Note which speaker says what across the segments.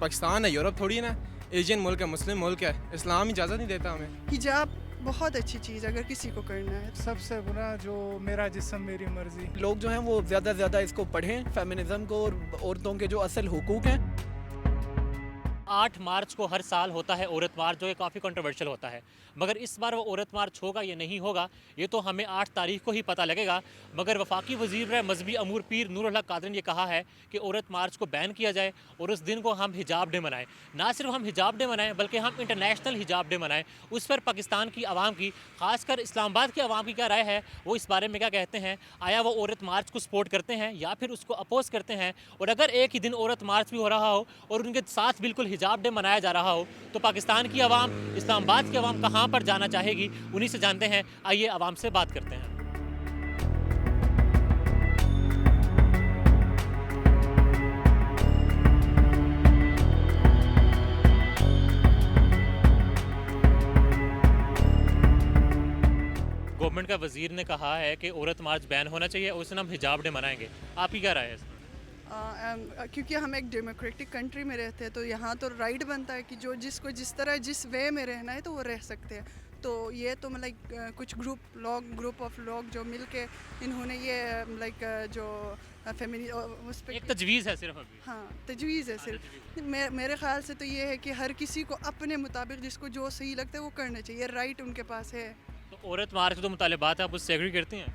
Speaker 1: पाकिस्तान है, यूरोप थोड़ी ना, एशियन मुल्क है, मुस्लिम मुल्क है, इस्लाम इजाज़त नहीं देता हमें।
Speaker 2: हिजाब बहुत अच्छी चीज़ है अगर किसी को करना है।
Speaker 3: सबसे बुरा जो मेरा जिस्म मेरी मर्जी।
Speaker 4: लोग जो हैं वो ज़्यादा से ज़्यादा इसको पढ़ें, फेमिनिज्म को, और औरतों के जो असल हुकूक हैं।
Speaker 5: 8 मार्च को हर साल होता है औरत मार्च, जो कि काफ़ी कंट्रोवर्शियल होता है। मगर इस बार वो औरत मार्च होगा या नहीं होगा ये तो हमें 8 तारीख को ही पता लगेगा। मगर वफाकी वज़ीर मजहबी अमूर पीर नूरुल हक कादरी ने ये कहा है कि औरत मार्च को बैन किया जाए और उस दिन को हम हिजाब डे मनाएं। ना सिर्फ हम हिजाब डे मनाएं बल्कि हम इंटरनेशनल हिजाब डे मनाएं। उस पर पाकिस्तान की आवाम की, खासकर इस्लामाबाद की आवाम की क्या राय है, वो इस बारे में क्या कहते हैं। आया वो औरत मार्च को सपोर्ट करते हैं या फिर उसको अपोज करते हैं। और अगर एक ही दिन औरत मार्च भी हो रहा हो और उनके साथ बिल्कुल हिजाब डे मनाया जा रहा हो तो पाकिस्तान की आवाम, इस्लामाबाद की आवाम कहाँ पर जाना चाहेगी, उन्हीं से जानते हैं। आइए आवाम से बात करते हैं। गवर्नमेंट का वजीर ने कहा है कि औरत मार्च बैन होना चाहिए और उस दिन हम हिजाब डे मनाएंगे। आपकी क्या राय है इस पर?
Speaker 2: क्योंकि हम एक डेमोक्रेटिक कंट्री में रहते हैं तो यहाँ तो राइट बनता है कि जो जिसको जिस तरह जिस वे में रहना है तो वो रह सकते हैं। तो ये तो मतलब कुछ ग्रुप ऑफ लोग जो मिल के इन्होंने ये जो उस पर
Speaker 5: एक तजवीज़ है सिर्फ अभी।
Speaker 2: हाँ तजवीज़ है सिर्फ। मेरे ख्याल से तो ये है कि हर किसी को अपने मुताबिक जिसको जो सही लगता है वो करना चाहिए, राइट उनके पास है।
Speaker 5: तो औरत मार्च के जो मुतालिबात है आप उससे एग्री करती हैं?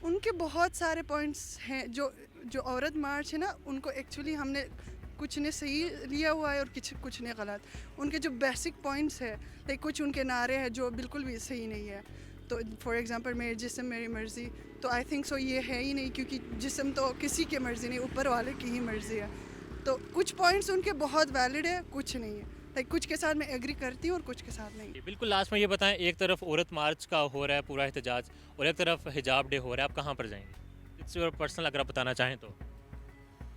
Speaker 2: उनके बहुत सारे पॉइंट्स हैं। जो औरत मार्च है ना, उनको एक्चुअली हमने कुछ ने सही लिया हुआ है और कुछ ने गलत। उनके जो बेसिक पॉइंट्स है, लाइक कुछ उनके नारे हैं जो बिल्कुल भी सही नहीं है। तो फॉर एग्जांपल मेरे जिस्म मेरी मर्ज़ी, तो आई थिंक सो ये है ही नहीं, क्योंकि जिस्म तो किसी की मर्ज़ी नहीं, ऊपर वाले की ही मर्ज़ी है। तो कुछ पॉइंट्स उनके बहुत वैलिड है, कुछ नहीं है। लाइक कुछ के साथ मैं एग्री करती हूँ और कुछ के साथ नहीं।
Speaker 5: बिल्कुल लास्ट में ये बताएं, एक तरफ औरत मार्च का हो रहा है पूरा एहतजाज और एक तरफ हिजाब डे हो रहा है, आप कहाँ पर जाएंगे? इट्स योर पर्सनल, अगर आप बताना चाहें तो।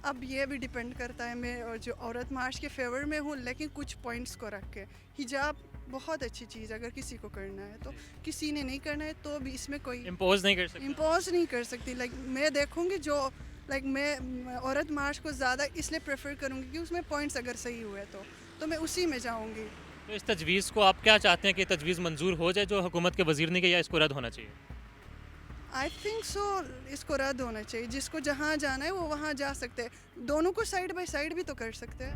Speaker 2: अब ये भी डिपेंड करता है, मैं जो औरत मार्च के फेवर में हूँ, लेकिन कुछ पॉइंट्स को रख के। हिजाब बहुत अच्छी चीज़ है अगर किसी को करना है तो, किसी ने नहीं करना है तो भी इसमें कोई
Speaker 5: इम्पोज नहीं कर सकते।
Speaker 2: इम्पोज नहीं कर सकती। लाइक मैं देखूँगी जो मैं औरत मार्च को ज़्यादा इसलिए प्रेफर करूँगी कि उसमें पॉइंट्स अगर सही हुए तो मैं उसी में जाऊँगी।
Speaker 5: तो इस तजवीज़ को आप क्या चाहते हैं कि तजवीज़ मंजूर हो जाए जो हुकूमत के वजीर ने किया, या इसको रद्द होना चाहिए?
Speaker 2: आई थिंक सो इसको रद्द होना चाहिए। जिसको जहाँ जाना है वो वहाँ जा सकते हैं। दोनों को साइड बाय साइड भी तो कर सकते हैं।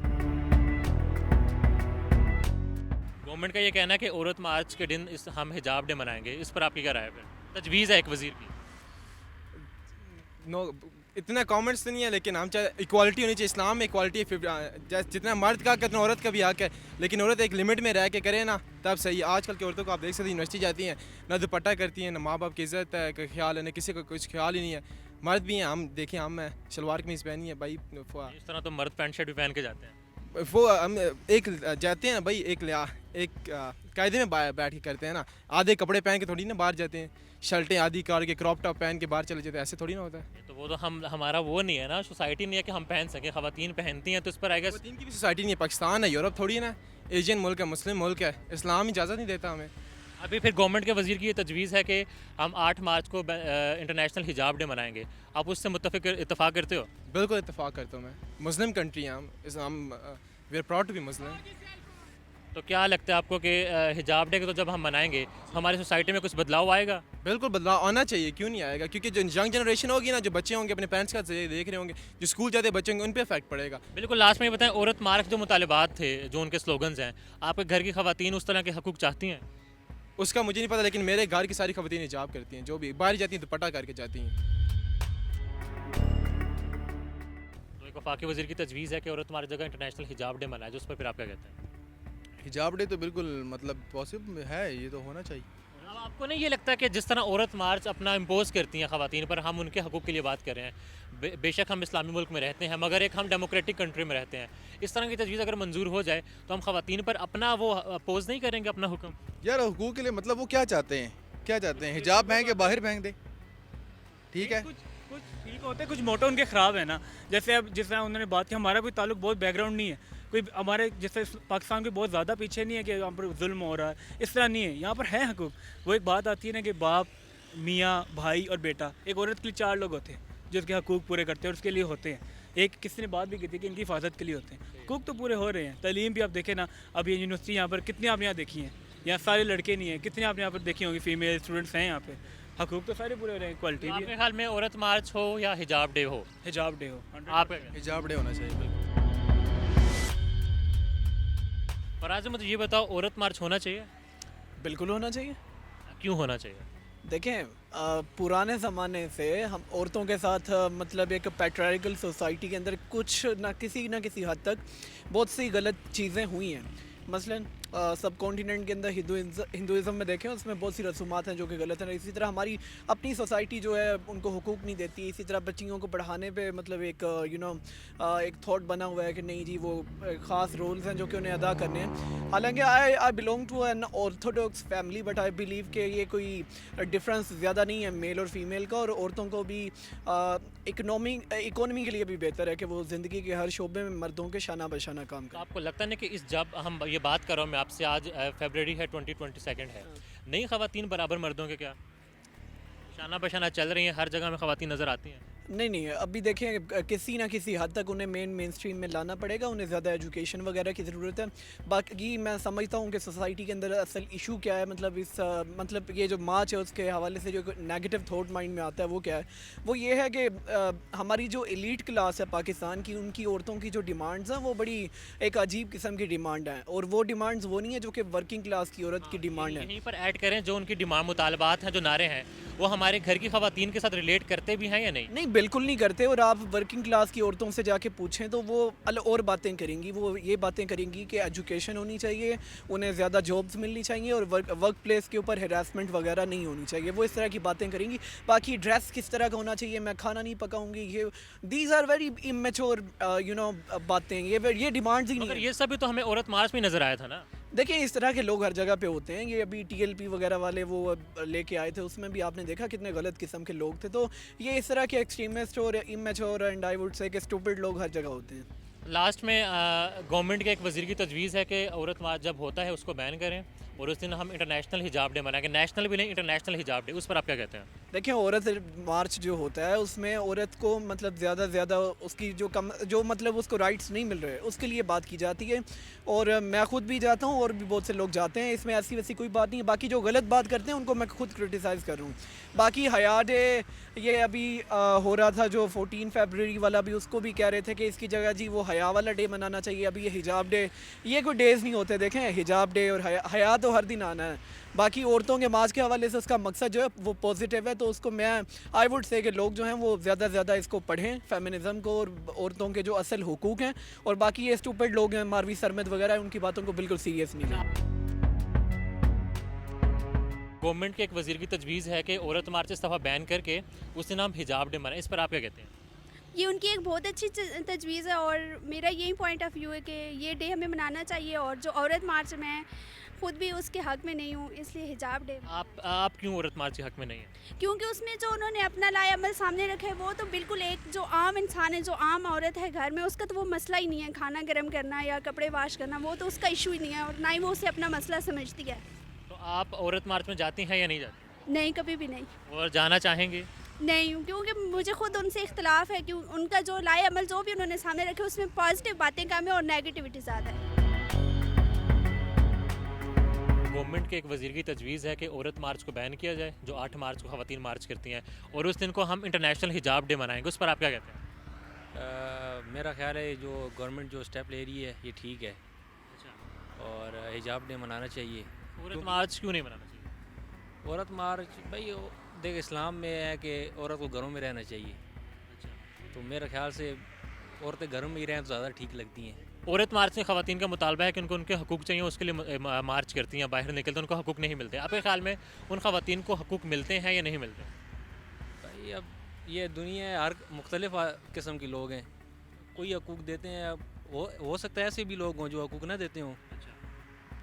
Speaker 5: गवर्नमेंट का ये कहना है कि औरत मार्च के दिन हम हिजाब डे मनाएंगे, इस पर आपकी क्या राय है? फिर तजवीज़ है एक वजीर की।
Speaker 1: नो इतना कमेंट्स तो नहीं है, लेकिन हम चाहे इक्वालिटी होनी चाहिए। इस्लाम में इक्वालिटी है, जितना मर्द का हक है उतना औरत का भी हक है, लेकिन औरत एक लिमिट में रह के करे ना तब सही। आजकल की औरतों को आप देख सकते हैं, यूनिवर्सिटी जाती हैं ना दुपट्टा करती हैं, ना माँ बाप की इज़्ज़त है, का ख्याल है, ना किसी को कुछ ख्याल ही नहीं है। मर्द भी हैं, हम देखें, हम शलवार कमीज़ पहनी है भाई,
Speaker 5: इस तरह तो मर्द पैंट शर्ट भी पहन के जाते हैं।
Speaker 1: वो हम एक जाते हैं ना भाई, एक कायदे में बैठ के करते हैं ना। आधे कपड़े पहन के थोड़ी ना बाहर जाते हैं, शर्टें आदि कार के क्रॉप टॉप पहन के बाहर चले जाते हैं, ऐसे थोड़ी ना होता है।
Speaker 5: तो वो तो हमारा वो नहीं है ना, सोसाइटी नहीं है कि हम पहन सकें। ख़वातीन पहनती हैं तो इस पर आएगा।
Speaker 1: ख़वातीन की भी सोसाइटी नहीं है, पाकिस्तान है, यूरोप थोड़ी ना, एशियन मुल्क है, मुस्लिम मुल्क है, इस्लाम इजाज़त नहीं देता हमें।
Speaker 5: अभी फिर गवर्नमेंट के वजीर की ये तजवीज़ है कि हम 8 मार्च को इंटरनेशनल हिजाब डे मनाएंगे। आप उससे इत्तेफाक करते हो?
Speaker 1: बिल्कुल इत्तेफाक करता हूँ मैं। मुस्लिम कंट्री हैं हम, इस्लाम, we are proud to be Muslim.
Speaker 5: तो क्या लगता है आपको कि हिजाब डे को तो जब हम मनाएंगे हमारी सोसाइटी में कुछ बदलाव आएगा?
Speaker 1: बिल्कुल बदलाव आना चाहिए, क्यों नहीं आएगा? क्योंकि जो यंग जनरेशन होगी ना, जो बच्चे होंगे अपने पेरेंट्स का देख रहे होंगे, जो स्कूल जाते बच्चे होंगे, उन पर इफेक्ट पड़ेगा।
Speaker 5: बिल्कुल लास्ट में ये बताएं, औरत मार्च जो मुतालिबात थे, जो उनके स्लोगन्स हैं, आपके घर की ख़वातीन उस तरह के हकूक़ चाहती हैं?
Speaker 1: उसका मुझे नहीं पता, लेकिन मेरे घर की सारी ख़वातीन हिजाब करती हैं, जो भी बाहर जाती हैं दुपट्टा करके जाती हैं।
Speaker 5: तो एक वफाकी वज़ीर की तजवीज़ है कि औरत मार्च जगह इंटरनेशनल हिजाब डे मनाए, जो उस पर फिर आप क्या कहते हैं?
Speaker 6: हिजाब डे तो बिल्कुल मतलब पॉसिबल है, ये तो होना चाहिए।
Speaker 5: अब आपको नहीं ये लगता कि जिस तरह औरत मार्च अपना इम्पोज करती हैं ख़वातीन पर, हम उनके हकूक़ के लिए बात कर रहे हैं, बेशक हम इस्लामी मुल्क में रहते हैं मगर एक हम डेमोक्रेटिक कंट्री में रहते हैं, इस तरह की तजवीज़ अगर मंजूर हो जाए तो हम ख़वातीन पर अपना वो अपोज नहीं करेंगे, अपना हुक्म?
Speaker 6: यार हुकूक के लिए मतलब वो क्या चाहते हैं? हिजाब पहन के बाहर फेंक दे, ठीक है।
Speaker 3: कुछ ठीक होते हैं, कुछ मोटो उनके ख़राब है ना। जैसे अब जिस तरह उन्होंने बात की, हमारा कोई ताल्लुक बहुत बैकग्राउंड नहीं है, कोई हमारे जैसे पाकिस्तान के बहुत ज़्यादा पीछे नहीं है कि यहाँ पर जुल्म हो रहा है, इस तरह नहीं है। यहाँ पर है हकूक़। वो एक बात आती है ना कि बाप, मियाँ, भाई और बेटा, एक औरत के लिए 4 लोग होते हैं जो उसके हकूक़ पूरे करते हैं और उसके लिए होते हैं। एक किसी ने बात भी की थी कि इनकी हिफाजत के लिए होते हैं। हकूक़ तो पूरे हो रहे हैं। तालीम भी आप देखें ना, अब ये यूनिवर्सिटी यहाँ पर कितनी आपने यहाँ देखी हैं, यहाँ सारे लड़के नहीं हैं, कितने आपने यहाँ पर देखी होंगी फीमेल स्टूडेंट्स हैं यहाँ पे। हकूक़ तो सारे पूरे हो रहे हैं, क्वालिटी भी
Speaker 5: आपके
Speaker 3: है।
Speaker 5: ख्याल में औरत मार्च हो या हिजाब डे हो,
Speaker 3: हिजाब डे हो
Speaker 5: आपका क्या?
Speaker 6: हिजाब डे होना चाहिए बिल्कुल।
Speaker 5: फराज मुझे ये बताओ, औरत मार्च होना चाहिए?
Speaker 4: बिल्कुल होना चाहिए।
Speaker 5: क्यों होना चाहिए?
Speaker 4: देखें पुराने ज़माने से हम औरतों के साथ मतलब एक पैट्रियार्कल सोसाइटी के अंदर कुछ ना किसी हद तक बहुत सी गलत चीज़ें हुई हैं। मसलन सब कॉन्टिनेंट के अंदर हिंदुइज़्म में देखें, उसमें बहुत सी रसूमात हैं जो कि गलत हैं। इसी तरह हमारी अपनी सोसाइटी जो है उनको हुकूक नहीं देती। इसी तरह बच्चियों को पढ़ाने पे मतलब एक एक थॉट बना हुआ है कि नहीं जी वो ख़ास रोल्स हैं जो कि उन्हें अदा करने हैं। हालांकि I belong to an orthodox family, but I believe कि ये कोई डिफरेंस ज़्यादा नहीं है मेल और फीमेल का। और औरतों को भी इकोनॉमी के लिए भी बेहतर है कि वो ज़िंदगी के हर शोबे में मर्दों के शाना बशाना काम
Speaker 5: तो
Speaker 4: करें।
Speaker 5: आपको लगता नहीं कि इस जब हम ये बात कर रहा हूँ मैं आपसे, आज फरवरी है 2022 है, नई ख़वातीन बराबर मर्दों के क्या शाना बशाना चल रही हैं, हर जगह में ख़वातीन नज़र आती हैं?
Speaker 4: नहीं अभी देखें किसी ना किसी हद तक उन्हें मेन स्ट्रीम में लाना पड़ेगा। उन्हें ज़्यादा एजुकेशन वगैरह की ज़रूरत है। बाकी मैं समझता हूँ कि सोसाइटी के अंदर असल इशू क्या है, मतलब मतलब ये जो मार्च है उसके हवाले से जो नेगेटिव थॉट माइंड में आता है वो क्या है, वो ये है कि हमारी जो एलीट क्लास है पाकिस्तान की, उनकी औरतों की जो डिमांड्स हैं वो बड़ी एक अजीब किस्म की डिमांड है। और वो डिमांड्स वो नहीं है जो कि वर्किंग क्लास की औरत की डिमांड है।
Speaker 5: यहीं पर ऐड करें जो उनकी डिमांड मुतालबात हैं, जो नारे हैं, वो हमारे घर की ख़वातीन के साथ रिलेट करते भी हैं या नहीं?
Speaker 4: नहीं बिल्कुल नहीं करते। और आप वर्किंग क्लास की औरतों से जाके पूछें तो वो और बातें करेंगी। वो ये बातें करेंगी कि एजुकेशन होनी चाहिए, उन्हें ज़्यादा जॉब्स मिलनी चाहिए और वर्क प्लेस के ऊपर हरासमेंट वगैरह नहीं होनी चाहिए। वो इस तरह की बातें करेंगी। बाकी ड्रेस किस तरह का होना चाहिए, मैं खाना नहीं पकाऊंगी, ये दीज आर वेरी इमेच्योर बातें। ये डिमांड्स ही नहीं
Speaker 5: मगर
Speaker 4: है।
Speaker 5: ये सभी तो हमें औरत मार्च में नज़र आया था ना।
Speaker 4: देखिए इस तरह के लोग हर जगह पे होते हैं। ये अभी TLP वगैरह वाले वो लेके आए थे, उसमें भी आपने देखा कितने गलत किस्म के लोग थे। तो ये इस तरह के एक्सट्रीमिस्ट और immature and I would say कि स्टूपिड लोग हर जगह होते हैं।
Speaker 5: लास्ट में गवर्नमेंट के एक वज़ीर की तजवीज़ है कि औरत मार्च जब होता है उसको बैन करें और उस दिन हम इंटरनेशनल हिजाब डे मनाएंगे, नेशनल भी नहीं इंटरनेशनल हिजाब डे। उस पर आप क्या कहते हैं?
Speaker 4: देखिए औरत मार्च जो होता है उसमें औरत को मतलब ज़्यादा उसकी जो मतलब उसको राइट्स नहीं मिल रहे उसके लिए बात की जाती है। और मैं ख़ुद भी जाता हूँ और भी बहुत से लोग जाते हैं, इसमें ऐसी वैसी कोई बात नहीं है। बाकी जो गलत बात करते हैं उनको मैं खुद क्रिटिसाइज़ कर रहा हूँ। बाकी हया डे ये अभी हो रहा था जो 14 फरवरी वाला, भी उसको भी कह रहे थे कि इसकी जगह जी वो हया वाला डे मनाना चाहिए। अभी ये हिजाब डे, ये कोई डेज़ नहीं होते। देखें हिजाब डे और हया तो हर दिन आना है। बाकी औरतों के मार्च के हवाले से उसका मकसद जो है वो पॉजिटिव है। तो उसको मैं आई वुड से कि लोग जो हैं वो ज़्यादा से ज़्यादा इसको पढ़ें, फेमिनिज़म को, और औरतों के जो असल हुकूक हैं। और बाकी ये स्टूपिड लोग हैं मारवी सरमद वगैरह, उनकी बातों को बिल्कुल सीरियस नहीं लें।
Speaker 5: गवर्नमेंट के एक वज़ीर की तजवीज़ है कि औरत मार्च इस दफ़ा बैन करके उस दिन हम हिजाब डे मनाएं। इस पर आप क्या कहते हैं?
Speaker 7: ये उनकी एक बहुत अच्छी तजवीज़ है और मेरा यही पॉइंट ऑफ व्यू है कि ये डे हमें मनाना चाहिए। और जो औरत मार्च में खुद भी उसके हक़ में नहीं हूँ, इसलिए हिजाब डे।
Speaker 5: आप क्यों औरत मार्च के हक़ में नहीं हैं?
Speaker 7: क्योंकि उसमें जो उन्होंने अपना लाए अमल सामने रखा है वो तो बिल्कुल एक जो आम इंसान है, जो आम औरत है घर में, उसका तो वो मसला ही नहीं है। खाना गर्म करना या कपड़े वाश करना वो तो उसका इशू ही नहीं है और ना ही वो उसे अपना मसला समझती है।
Speaker 5: तो आप औरत मार्च में जाती हैं या नहीं जाती?
Speaker 7: नहीं, कभी भी नहीं।
Speaker 5: और जाना चाहेंगे?
Speaker 7: नहीं, क्योंकि मुझे खुद उनसे इख्तलाफ है कि उनका जो लाए अमल जो भी उन्होंने सामने रखे उसमें पॉजिटिव बातें कम है और नेगेटिविटी ज़्यादा है।
Speaker 5: गवर्नमेंट के एक वज़ीर की तजवीज़ है कि औरत मार्च को बैन किया जाए, जो 8 मार्च को ख़वातीन मार्च करती हैं, और उस दिन को हम इंटरनेशनल हिजाब डे मनाएंगे। उस पर आप क्या कहते हैं?
Speaker 8: मेरा ख्याल है जो गवर्नमेंट जो स्टेप ले रही है ये ठीक है और हिजाब डे मनाना चाहिए।
Speaker 5: औरत मार्च क्यों नहीं मनाना चाहिए?
Speaker 8: औरत मार्च भाई देख इस्लाम में है कि औरत को घरों में रहना चाहिए। तो मेरे ख्याल से औरतें घरों में ही रहें तो ज़्यादा ठीक लगती हैं।
Speaker 5: औरत मार्च में ख़वातीन का मुतालबा है कि उनको उनके हकूक़ चाहिए, उसके लिए मार्च करती हैं, बाहर निकलते हैं, उनको हकूक़ नहीं मिलते। आपके ख्याल में उन ख़वातीन को हकूक़ मिलते हैं या नहीं मिलते?
Speaker 8: भाई अब ये दुनिया है, हर मुख्तलिफ किस्म के लोग हैं, कोई हकूक़ देते हैं। अब हो सकता है ऐसे भी लोग हों जो हकूक़ ना देते हों।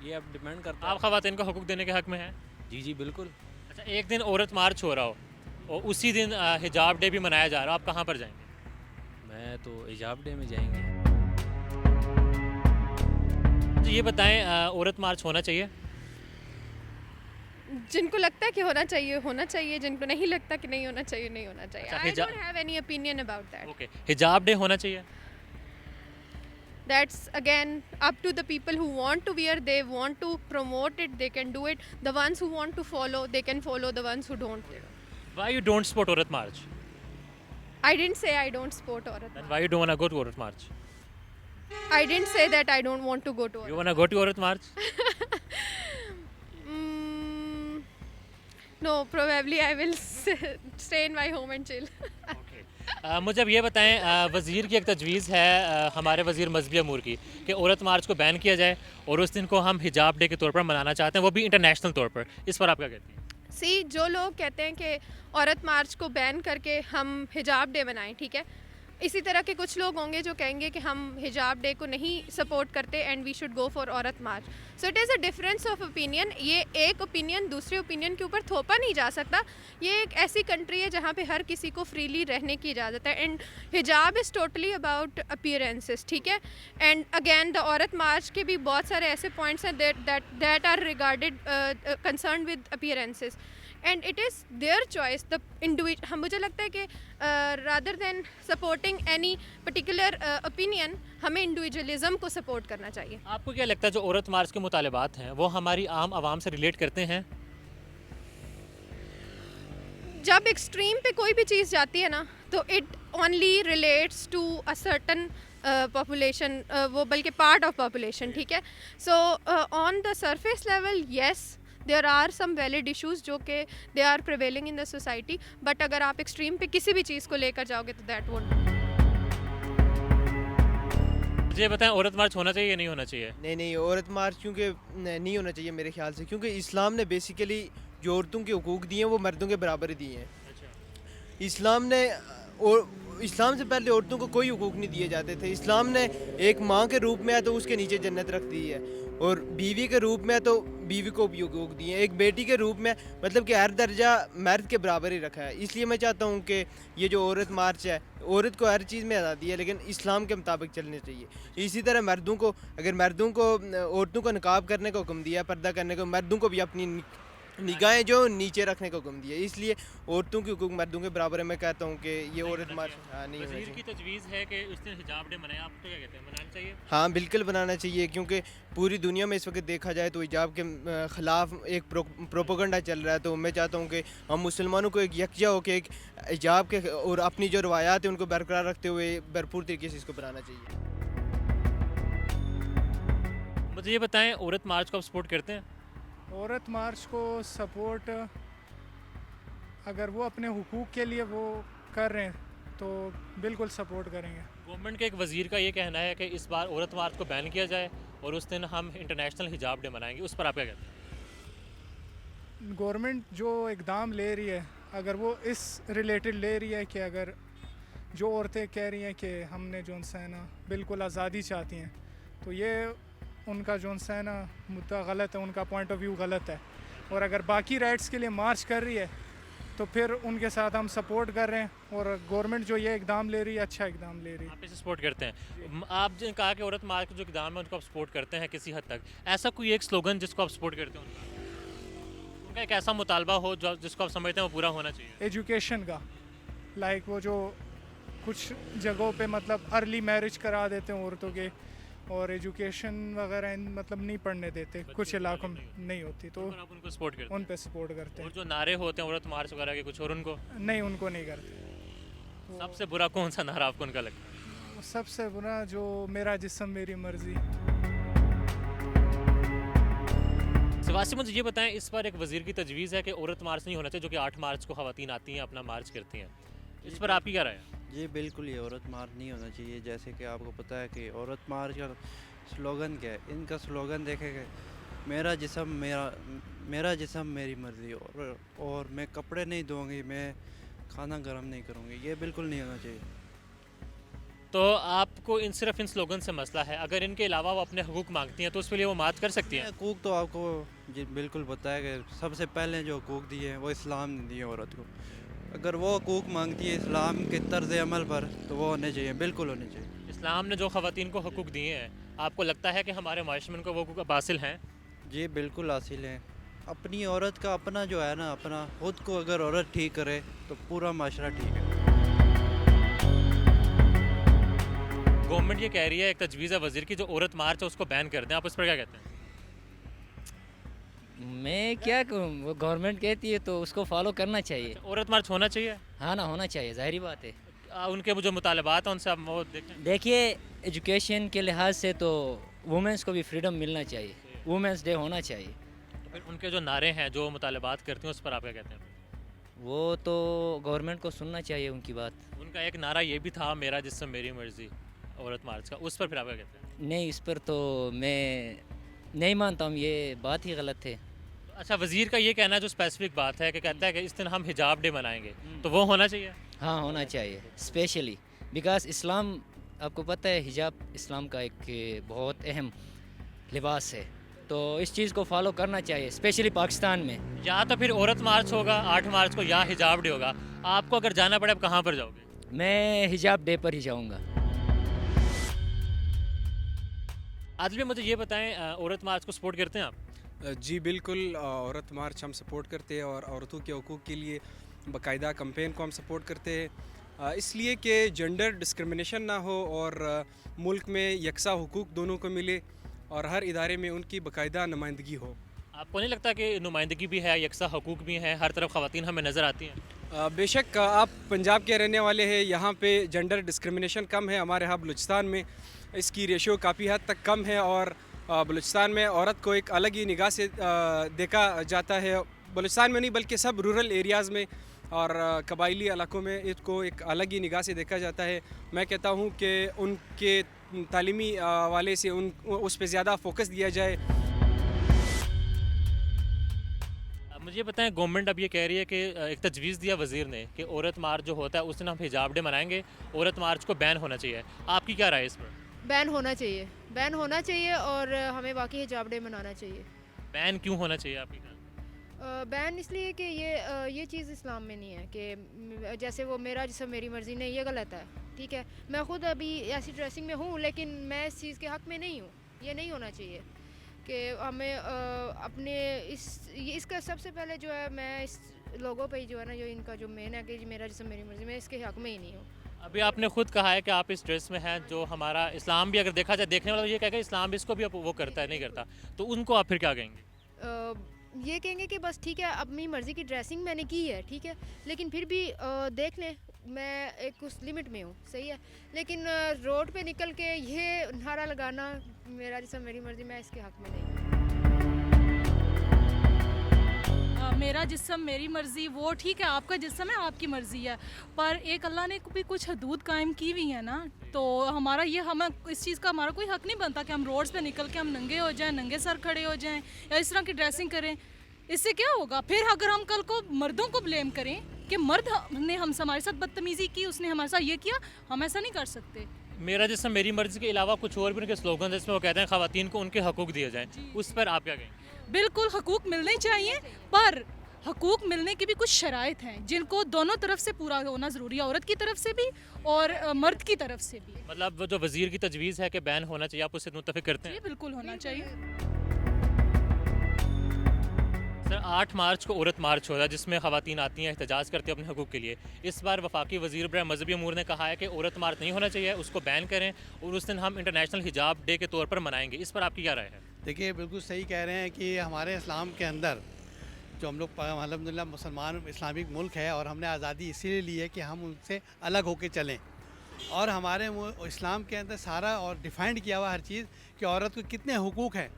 Speaker 8: ये अब डिपेंड करता है।
Speaker 5: आप ख़वातीन को हकूक़ देने के हक़ में हैं?
Speaker 8: जी बिल्कुल।
Speaker 5: अच्छा, एक दिन औरत मार्च हो रहा हो और उसी दिन हिजाब डे भी मनाया जा रहा हो, आप कहाँ पर जाएंगे?
Speaker 8: मैं तो हिजाब डे में जाएंगे।
Speaker 5: तो ये बताएं, औरत मार्च होना चाहिए?
Speaker 9: जिनको लगता है कि होना चाहिए, जिनको नहीं लगता कि नहीं होना चाहिए, नहीं होना चाहिए.
Speaker 5: अच्छा,
Speaker 9: I don't have any opinion about that.
Speaker 5: Okay, हिजाब डे होना चाहिए?
Speaker 9: That's again up to the people who want to wear. They want to promote it, they can do it. The ones who want to follow, they can follow. The ones who don't.
Speaker 5: Why you don't support Aurat March?
Speaker 9: I didn't say I don't support Aurat
Speaker 5: Then
Speaker 9: March.
Speaker 5: why you don't wanna go to Aurat March?
Speaker 9: I didn't say that I don't want to go to
Speaker 5: You
Speaker 9: Aurat.
Speaker 5: wanna go to Aurat March?
Speaker 9: No, probably I will stay in my home and chill.
Speaker 5: मुझे अब ये बताएं, वज़ीर की एक तजवीज़ है हमारे वज़ीर मजहबी अमूर की कि औरत मार्च को बैन किया जाए और उस दिन को हम हिजाब डे के तौर पर मनाना चाहते हैं, वो भी इंटरनेशनल तौर पर. इस पर आप क्या कहती हैं?
Speaker 9: सी जो लोग कहते हैं कि औरत मार्च को बैन करके हम हिजाब डे मनाएं, ठीक है, इसी तरह के कुछ लोग होंगे जो कहेंगे कि हम हिजाब डे को नहीं सपोर्ट करते and we should go for Aurat March. So it is a difference of opinion. ये एक ओपिनियन दूसरे ओपिनियन के ऊपर थोपा नहीं जा सकता. ये एक ऐसी कंट्री है जहाँ पे हर किसी को फ्रीली रहने की इजाज़त है एंड हिजाब इज़ टोटली अबाउट अपीयरेंसेस, ठीक है. एंड अगेन द औरत मार्च के भी बहुत सारे ऐसे पॉइंट्स हैं that are regarded concern with appearances and it is their choice. The individual, हम मुझे लगता है कि rather than supporting any particular opinion हमें इंडिविजुअलिज्म को सपोर्ट करना चाहिए.
Speaker 5: आपको क्या लगता है जो औरत मार्च के मुतालबात हैं वो हमारी आम आवाम से रिलेट करते हैं?
Speaker 9: जब एक्सट्रीम पे कोई भी चीज़ जाती है ना तो it only relates to a certain population, वो बल्कि पार्ट ऑफ पॉपुलेशन, ठीक है. So on the surface level yes there are some valid issues जो कि they are prevailing in the society, but अगर आप एक्सट्रीम पे किसी भी चीज़ को लेकर जाओगे तो दैट वोंट.
Speaker 5: मुझे बताएं, औरत मार्च होना चाहिए या नहीं होना चाहिए?
Speaker 10: नहीं, औरत मार्च क्योंकि नहीं होना चाहिए मेरे ख्याल से, क्योंकि इस्लाम ने बेसिकली जो औरतों के हुकूक दिए हैं वो मर्दों के बराबर ही दिए हैं. इस्लाम ने और इस्लाम से पहले औरतों को कोई हुकूक नहीं दिए जाते थे. इस्लाम ने एक माँ के रूप में है तो उसके नीचे जन्नत रख दी है, और बीवी के रूप में है तो बीवी को भी हुकूक दिए हैं. एक बेटी के रूप में मतलब कि हर दर्जा मर्द के बराबर ही रखा है. इसलिए मैं चाहता हूँ कि ये जो औरत मार्च है, औरत को हर चीज़ में आज़ादी है लेकिन इस्लाम के मुताबिक चलनी चाहिए. इसी तरह मर्दों को, अगर मर्दों को औरतों को नकाब करने का हुक्म दिया, पर्दा करने को, मर्दों को भी अपनी निगाहें जो नीचे रखने का हुक्म दिया. इसलिए औरतों के हुकूक मर्दों के बराबर है. मैं कहता हूँ कि ये औरत मार्च नहीं होना
Speaker 5: वज़ीर
Speaker 10: चाहिए.
Speaker 5: की तजवीज़ है कि उस दिन हिजाब डे मनाएं, आप तो क्या कहते हैं, मनाना चाहिए?
Speaker 10: हाँ बिल्कुल बनाना चाहिए, क्योंकि पूरी दुनिया में इस वक्त देखा जाए तो हिजाब के ख़िलाफ़ एक प्रोपोगंडा चल रहा है. तो मैं चाहता हूँ कि हम मुसलमानों को एक यकजा हो के एक हिजाब के और अपनी जो रवायात है उनको बरकरार रखते हुए भरपूर तरीके से इसको बनाना चाहिए.
Speaker 5: मुझे ये बताएं, औरत मार्च को आप सपोर्ट करते हैं?
Speaker 11: औरत मार्च को सपोर्ट अगर वो अपने हुकूक के लिए वो कर रहे हैं तो बिल्कुल सपोर्ट करेंगे.
Speaker 5: गवर्नमेंट के एक वज़ीर का ये कहना है कि इस बार औरत मार्च को बैन किया जाए और उस दिन हम इंटरनेशनल हिजाब डे मनाएंगे. उस पर आप क्या कहते हैं?
Speaker 11: गवर्नमेंट जो इकदाम ले रही है, अगर वो इस रिलेटेड ले रही है कि अगर जो औरतें कह रही हैं कि हमने जो है ना बिल्कुल आज़ादी चाहती हैं, तो ये उनका जो है ना मुद्दा गलत है, उनका पॉइंट ऑफ व्यू गलत है. और अगर बाकी राइट्स के लिए मार्च कर रही है तो फिर उनके साथ हम सपोर्ट कर रहे हैं. और गवर्नमेंट जो ये इकदाम ले रही है अच्छा इकदाम ले रही है.
Speaker 5: आप इसे सपोर्ट करते हैं? आपने कहा कि औरत मार्च का जो इकदाम है उनको आप सपोर्ट करते हैं किसी हद तक. ऐसा कोई एक स्लोगन जिसको आप सपोर्ट करते हैं उनका एक ऐसा मुतालबा हो जो जिसको आप समझते हैं वो पूरा होना चाहिए?
Speaker 11: एजुकेशन का, लाइक वो जो कुछ जगहों पे मतलब अर्ली मैरिज करा देते हैं औरतों के, और एजुकेशन वगैरह मतलब नहीं पढ़ने देते, कुछ इलाकों में नहीं होती, तो
Speaker 5: आप उनको सपोर्ट करते हैं?
Speaker 11: उन पे सपोर्ट करते
Speaker 5: और
Speaker 11: हैं.
Speaker 5: जो नारे होते हैं औरत मार्च वगैरह के कुछ और, उनको
Speaker 11: नहीं, उनको नहीं करते.
Speaker 5: सबसे बुरा कौन सा नारा आपको उनका लगता है?
Speaker 11: सबसे बुरा जो मेरा जिस्म मेरी मर्जी.
Speaker 5: सिवासी, मुझे ये बताएं, इस बार एक वज़ीर की तजवीज़ है कि औरत मार्च नहीं होना चाहिए, जो कि 8 मार्च को ख़वातीन आती हैं अपना मार्च करती हैं. इस पर आपकी क्या राय है?
Speaker 12: जी बिल्कुल, ये औरत मार्च नहीं होना चाहिए. जैसे कि आपको पता है कि औरत मार्च का स्लोगन क्या है. इनका स्लोगन देखेंगे, मेरा जिस्म मेरी मर्ज़ी, और मैं कपड़े नहीं धोऊंगी, मैं खाना गर्म नहीं करूँगी. ये बिल्कुल नहीं होना चाहिए.
Speaker 5: तो आपको सिर्फ इन स्लोगन से मसला है? अगर इनके अलावा वो अपने हकूक़ मांगती हैं तो उसके लिए वो मार्च कर सकती हैं?
Speaker 12: हकूक़ तो आपको जी बिल्कुल पता है कि सबसे पहले जो हकूक़ दिए हैं वो इस्लाम ने दिए औरत को. अगर वो हकूक़ मांगती है इस्लाम के तर्ज़ अमल पर तो वो होने चाहिए, बिल्कुल होने चाहिए.
Speaker 5: इस्लाम ने जो ख़वातीन को हकूक़ दिए हैं, आपको लगता है कि हमारे माशरे में उनको वो हकूक़ हासिल हैं?
Speaker 12: जी बिल्कुल हासिल हैं. अपनी औरत का अपना जो है ना, अपना खुद को अगर औरत ठीक करे तो पूरा माशरा ठीक है।
Speaker 5: गवर्नमेंट ये कह रही है, एक तजवीज़ है वजीर की, जो औरत मार्च है उसको बैन कर दें, आप उस पर क्या कहते हैं?
Speaker 13: मैं क्या कहूँ, वो गवर्नमेंट कहती है तो उसको फॉलो करना चाहिए।
Speaker 5: औरत मार्च होना चाहिए?
Speaker 13: हाँ ना, होना चाहिए, ज़ाहिरी बात है।
Speaker 5: उनके जो मुतालबात हैं उनसे आप वो देखें।
Speaker 13: देखिए, एजुकेशन के लिहाज से तो वुमेंस को भी फ्रीडम मिलना चाहिए, वुमेंस डे होना चाहिए।
Speaker 5: तो फिर उनके जो नारे हैं, जो मुतालबात करती हैं, उस पर आप क्या कहते हैं?
Speaker 13: वो तो गवर्नमेंट को सुनना चाहिए उनकी बात।
Speaker 5: उनका एक नारा ये भी था, मेरा जिस्म मेरी मर्जी, औरत मार्च का, उस पर फिर आप क्या कहते हैं?
Speaker 13: नहीं, इस पर तो मैं नहीं मानता हूँ, ये बात ही गलत है।
Speaker 5: अच्छा, वजीर का ये कहना है, जो स्पेसिफिक बात है कि कहता है कि इस दिन हम हिजाब डे मनाएंगे, तो वो होना चाहिए?
Speaker 13: हाँ, होना चाहिए, स्पेशली बिकॉज इस्लाम, आपको पता है हिजाब इस्लाम का एक बहुत अहम लिबास है, तो इस चीज़ को फॉलो करना चाहिए, स्पेशली पाकिस्तान में।
Speaker 5: या तो फिर औरत मार्च होगा 8 मार्च को, या हिजाब डे होगा। आपको अगर जाना पड़े, आप कहाँ पर जाओगे?
Speaker 13: मैं हिजाब डे पर ही जाऊँगा।
Speaker 5: आदिल भाई, मुझे ये बताएं, औरत मार्च को सपोर्ट करते हैं आप?
Speaker 14: जी बिल्कुल, औरत मार्च हम सपोर्ट करते हैं और औरतों के हकूक़ के लिए बाकायदा कैंपेन को हम सपोर्ट करते हैं, इसलिए कि जेंडर डिस्क्रिमिनेशन ना हो और मुल्क में यकसा हुकूक दोनों को मिले और हर इदारे में उनकी बाकायदा नुमाइंदगी हो।
Speaker 5: आपको नहीं लगता कि नुमाइंदगी भी है, यकसा हकूक़ भी हैं, हर तरफ ख़वातीन हमें नज़र आती हैं?
Speaker 14: बेशक, आप पंजाब के रहने वाले हैं, यहाँ पे जेंडर डिस्क्रिमिनेशन कम है, हमारे यहाँ बलूचिस्तान में इसकी रेशियो काफ़ी हद तक कम है और बलूचिस्तान में औरत को एक अलग ही निगाह से देखा जाता है। बलूचिस्तान में नहीं बल्कि सब रूरल एरियाज़ में और कबायली इलाकों में इसको एक अलग ही निगाह से देखा जाता है। मैं कहता हूँ कि उनके तालीमी वाले से उस पर ज़्यादा फोकस दिया जाए।
Speaker 5: मुझे बताएं, गवर्नमेंट अब ये कह रही है कि एक तजवीज़ दिया वज़ीर ने कि औरत मार्च जो होता है उस दिन हम हिजाब डे मनाएंगे, औरत मार्च को बैन होना चाहिए। आपकी क्या राय है इस पर?
Speaker 15: बैन होना चाहिए, बैन होना चाहिए और हमें बाकी हिजाब डे मनाना चाहिए।
Speaker 5: बैन क्यों होना चाहिए आपकी?
Speaker 15: बैन इसलिए कि ये चीज़ इस्लाम में नहीं है कि जैसे वो मेरा जिस्म मेरी मर्ज़ी, नहीं, ये गलत है। ठीक है, मैं ख़ुद अभी ऐसी ड्रेसिंग में हूँ लेकिन मैं इस चीज़ के हक़ में नहीं हूँ। ये नहीं होना चाहिए कि हमें अपने इसका सबसे पहले जो है, मैं इस लोगों पे ही जो है ना, जो इनका जो मेन है कि मेरा जिस्म मेरी मर्ज़ी, मैं इसके हक़ में ही नहीं हूँ।
Speaker 5: अभी आपने खुद कहा है कि आप इस ड्रेस में हैं, जो हमारा इस्लाम भी अगर देखा जाए, देखने वाला ये कहेगा इस्लाम भी इसको भी वो करता है, नहीं करता, तो उनको आप फिर क्या कहेंगे?
Speaker 15: ये कहेंगे कि बस ठीक है, अपनी मर्ज़ी की ड्रेसिंग मैंने की है, ठीक है, लेकिन फिर भी देख लें, मैं एक उस लिमिट में हूँ, सही है, लेकिन रोड पे निकल के ये नारा लगाना, मेरा जिस्म मेरी मर्ज़ी, मैं इसके हक़ में नहीं।
Speaker 16: मेरा जिस्म मेरी मर्ज़ी, वो ठीक है, आपका जिस्म है, आपकी मर्ज़ी है, पर एक अल्लाह ने भी कुछ हदूद कायम की हुई है ना, तो हमारा ये, हमें इस चीज़ का हमारा कोई हक़ नहीं बनता कि हम रोड्स पे निकल के हम नंगे हो जाएं, नंगे सर खड़े हो जाएं या इस तरह की ड्रेसिंग करें। इससे क्या होगा? फिर अगर हम कल को मर्दों को ब्लेम करें कि मर्द ने हमारे साथ बदतमीज़ी की, उसने हमारे साथ ये किया, हम ऐसा नहीं कर सकते।
Speaker 5: मेरा जिस्म मेरी मर्ज़ी के अलावा कुछ और भी उनके स्लोगन जिसमें वो कहते हैं ख़वातीन को उनके हकूक़ दिए जाएँ, उस पर आप क्या कहेंगे?
Speaker 16: बिल्कुल, हकूक़ मिलने चाहिए, पर हकूक़ मिलने की भी कुछ शराइत हैं जिनको दोनों तरफ से पूरा होना ज़रूरी है, औरत की तरफ से भी और मर्द की तरफ से भी।
Speaker 5: मतलब जो वज़ीर की तजवीज़ है कि बैन होना चाहिए, आप उससे मुत्तफ़िक़ करते हैं?
Speaker 16: जी बिल्कुल होना चाहिए।
Speaker 5: सर, 8 मार्च को औरत मार्च हो रहा है जिसमें ख़वातीन आती हैं, एहतजाज करती हैं अपने हकूक़ के लिए। इस बार वफाकी वज़ीर बराए मज़हबी अमूर ने कहा है कि औरत मार्च नहीं होना चाहिए, उसको बैन करें और उस दिन हम इंटरनेशनल हिजाब डे के तौर पर मनाएंगे। इस पर आपकी क्या राय है?
Speaker 17: देखिए, बिल्कुल सही कह रहे हैं कि हमारे इस्लाम के अंदर जो हम लोग अल्हम्दुलिल्लाह मुसलमान इस्लामिक मुल्क है और हमने आज़ादी इसीलिए ली है कि हम उनसे अलग होकर चलें, और हमारे इस्लाम के अंदर सारा और डिफ़ाइंड किया हुआ हर चीज़ कि औरत को कितने हुकूक हैं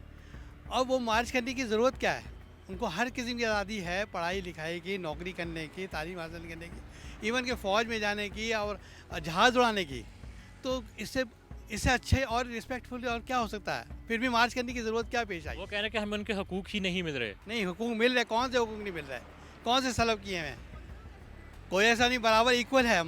Speaker 17: और वो मार्च करने की ज़रूरत क्या है। उनको हर किस्म की आज़ादी है, पढ़ाई लिखाई की, नौकरी करने की, तालीम हासिल करने की, इवन के फ़ौज में जाने की और जहाज़ उड़ाने की। तो इससे अच्छे और रिस्पेक्टफुल और क्या हो सकता है? फिर भी मार्च करने की ज़रूरत क्या पेश आई?
Speaker 5: वो कह रहे हैं कि हमें उनके हकूक़ ही नहीं मिल रहे।
Speaker 17: नहीं, हुकूक मिल रहे, कौन से हुकूक नहीं मिल रहे? कौन से सलब किए हैं? कोई ऐसा नहीं, बराबर इक्वल है,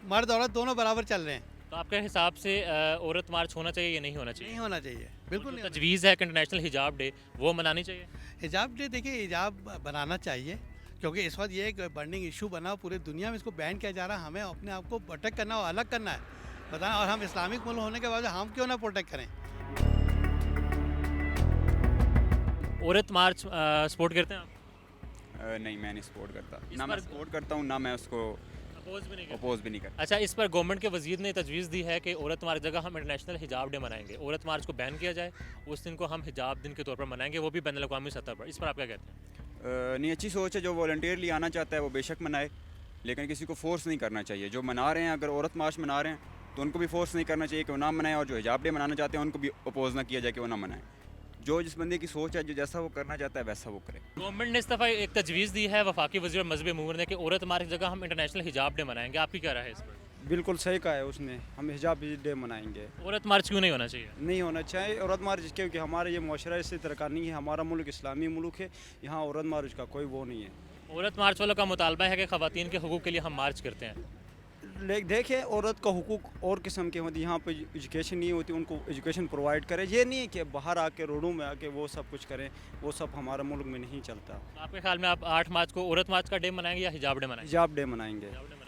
Speaker 17: मर्द औरत दोनों बराबर चल रहे हैं।
Speaker 5: तो आपके हिसाब से औरत मार्च होना चाहिए या नहीं होना चाहिए?
Speaker 17: नहीं होना चाहिए, बिल्कुल नहीं।
Speaker 5: तजवीज़ है कि इंटरनेशनल हिजाब डे, वो मनानी चाहिए?
Speaker 17: हिजाब डे, देखिए, हिजाब बनाना चाहिए क्योंकि इस वक्त ये एक बर्निंग इशू बना, पूरे दुनिया में इसको बैन किया जा रहा है। हमें अपने आप को प्रोटेक्ट करना और अलग करना है, बताना, और हम इस्लामिक मुल्क होने के बाद हम क्यों ना प्रोटेक्ट करें।
Speaker 5: औरत मार्च सपोर्ट करते हैं आप?
Speaker 18: नहीं, मैं नहीं सपोर्ट करता,
Speaker 5: इस
Speaker 18: ना मैं
Speaker 5: पर-
Speaker 18: सपोर्ट करता हूँ, ना मैं उसको अपोज भी नहीं करता।
Speaker 5: अच्छा, इस पर गवर्नमेंट के वजीर ने तजवीज़ दी है कि औरत मार्च जगह हम इंटरनेशनल हिजाब डे मनाएंगे, औरत मार्च को बैन किया जाए, उस दिन को हम हिजाब दिन के तौर पर मनाएंगे, वो भी बैन अवी सतह पर। इस पर आप क्या कहते हैं?
Speaker 18: नहीं, अच्छी सोच है, जो वॉलंटियरली आना चाहता है वो बेशक मनाए, लेकिन किसी को फोर्स नहीं करना चाहिए। जो मना रहे हैं, अगर औरत मार्च मना रहे हैं तो उनको भी फोर्स नहीं करना चाहिए कि वो ना मनाएं, और जो हिजाब डे मनाना चाहते हैं उनको भी अपोज ना किया जाए कि वो ना मनाएं। जो जिस बंदे की सोच है, जो जैसा वो करना चाहता है वैसा वो करे।
Speaker 5: गवर्नमेंट ने इस दफ़ा एक तजवीज़ दी है वफाकी वज़ीर मजहब अमूर ने कि औरत मार्च की जगह हम इंटरनेशनल हिजाब डे मनाएंगे, आपकी क्या राय है इस पर?
Speaker 19: बिल्कुल सही कहा है उसने, हम हिजाब डे मनाएंगे।
Speaker 5: औरत मार्च क्यों नहीं होना चाहिए?
Speaker 19: नहीं होना चाहिए औरत मार्च, क्योंकि हमारा ये मुआशरा इससे तरक्का नहीं है। हमारा मुल्क इस्लामी मुल्क है, यहाँ औरत मार्च का कोई वो नहीं है।
Speaker 5: औरत मार्च वालों का मुतालबा है कि ख़वातीन के हकूक़ के लिए हम मार्च करते हैं।
Speaker 19: देखिए, औरत का हुकूक और किस्म के होती, यहाँ पे एजुकेशन नहीं होती, उनको एजुकेशन प्रोवाइड करें। ये नहीं है कि बाहर आके रोडों में आके वो सब कुछ करें, वो सब हमारे मुल्क में नहीं चलता।
Speaker 5: आपके ख्याल में आप 8 मार्च को औरत मार्च का डे मनाएंगे या हिजाब डे मनाएंगे?
Speaker 19: हिजाब डे मनाएंगे।